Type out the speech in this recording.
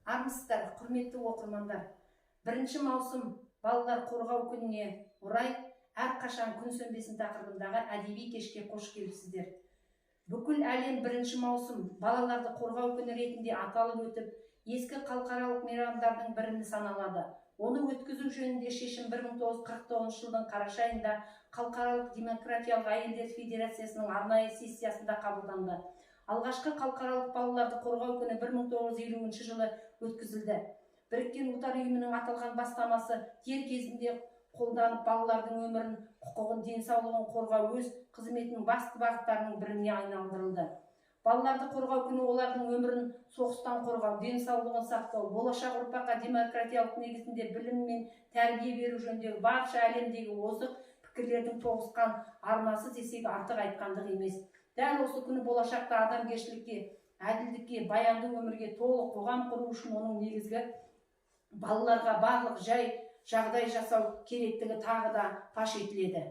Армысыздар, құрметті оқырмандар. 1 маусым балалар қорғау күніне орай әрқашан күн сөнбесін тақырыбындағы әдеби кешке қош келіпсіздер. Бүкіл әлем 1 маусым балаларды қорғау күні ретінде аталып өтіп, ескі халықаралық мейрамдардың бірі саналады. Оны өткізу жөнінде шешім 1949 жылдың қараша айында Халықаралық демократиялық әйелдер федерациясының арнайы сессиясында қабылданды. Алғашқы халықаралық балаларды қорғау күні 1950 жылы өткізілді. Біріккен ұлттар ұйымының аталған бастамасы дер кезінде қолданып, балалардың өмірін, құқығын, денсаулығын қорғау өз қызметінің басты бағыттарының біріне айналдырылды. Балаларды қорғау күні олардың өмірін соғыстан қорғау, денсаулығын сақтау, болашақ ұрпаққа демократиялық негізінде білім мен тәрбие беру жөніндегі барша әлемдегі озық пікірлердің тоғысқан арнасы десек артық айтқандық емес. Дәл осы күні болашақта адамгершілікке, әділдікке, баянды өмірге толық қоғам құру үшін оның негізгі балаларға барлық жағдай жасау керектігі тағы да паш етіледі.